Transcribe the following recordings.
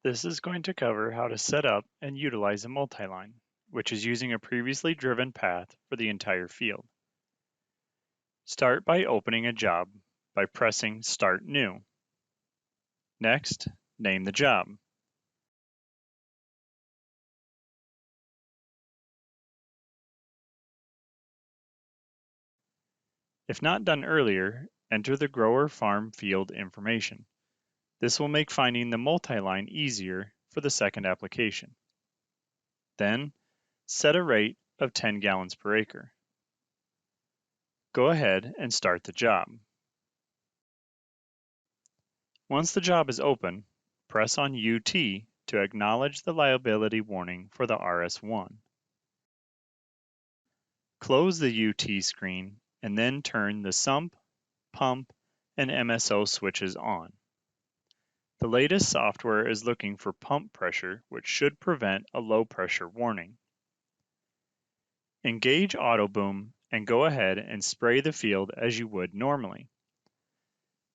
This is going to cover how to set up and utilize a multiline, which is using a previously driven path for the entire field. Start by opening a job by pressing Start New. Next, name the job. If not done earlier, enter the grower farm field information. This will make finding the multiline easier for the second application. Then, set a rate of 10 gallons per acre. Go ahead and start the job. Once the job is open, press on UT to acknowledge the liability warning for the RS1. Close the UT screen and then turn the sump, pump, and MSO switches on. The latest software is looking for pump pressure, which should prevent a low pressure warning. Engage auto boom and go ahead and spray the field as you would normally.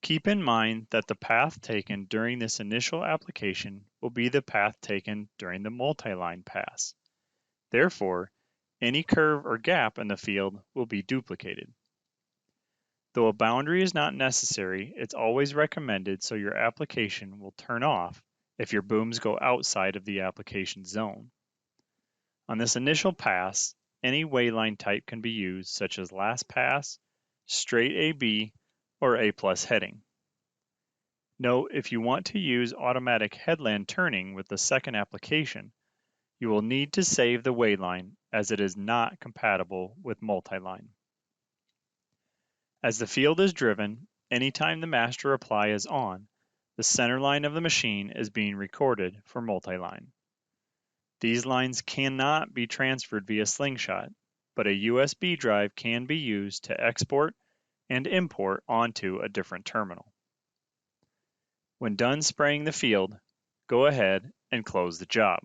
Keep in mind that the path taken during this initial application will be the path taken during the multiline pass. Therefore, any curve or gap in the field will be duplicated. Though a boundary is not necessary, it's always recommended so your application will turn off if your booms go outside of the application zone. On this initial pass, any wayline type can be used, such as last pass, straight AB, or A+ heading. Note, if you want to use automatic headland turning with the second application, you will need to save the wayline as it is not compatible with multiline. As the field is driven, anytime the master apply is on, the center line of the machine is being recorded for multiline. These lines cannot be transferred via slingshot, but a USB drive can be used to export and import onto a different terminal. When done spraying the field, go ahead and close the job.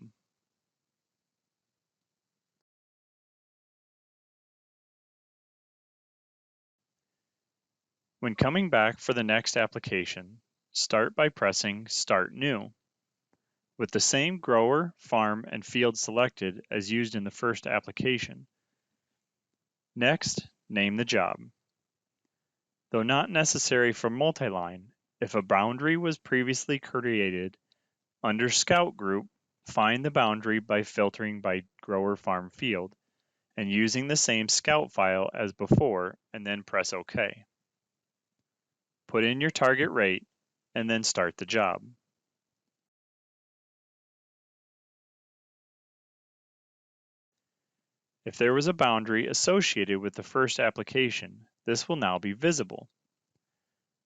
When coming back for the next application, start by pressing Start New. With the same grower, farm, and field selected as used in the first application. Next, name the job. Though not necessary for multiline, if a boundary was previously created, under Scout Group, find the boundary by filtering by grower farm field and using the same Scout file as before, and then press OK. Put in your target rate and then start the job. If there was a boundary associated with the first application, this will now be visible.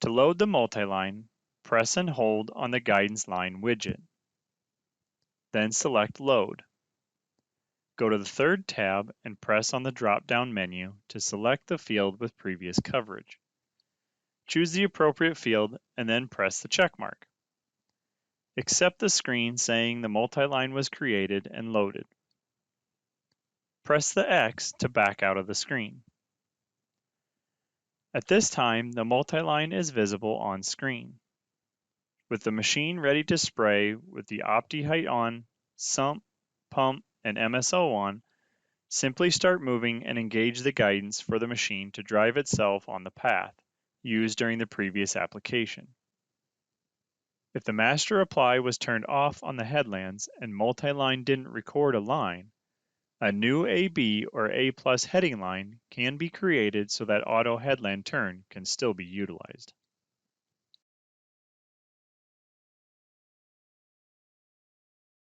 To load the multiline, press and hold on the guidance line widget. Then select Load. Go to the third tab and press on the drop-down menu to select the field with previous coverage. Choose the appropriate field and then press the check mark. Accept the screen saying the multiline was created and loaded. Press the X to back out of the screen. At this time, the multiline is visible on screen. With the machine ready to spray with the OptiHeight on, sump, pump, and MSO on, simply start moving and engage the guidance for the machine to drive itself on the path used during the previous application. If the master apply was turned off on the headlands and multiline didn't record a line, a new AB or A+ heading line can be created so that auto headland turn can still be utilized.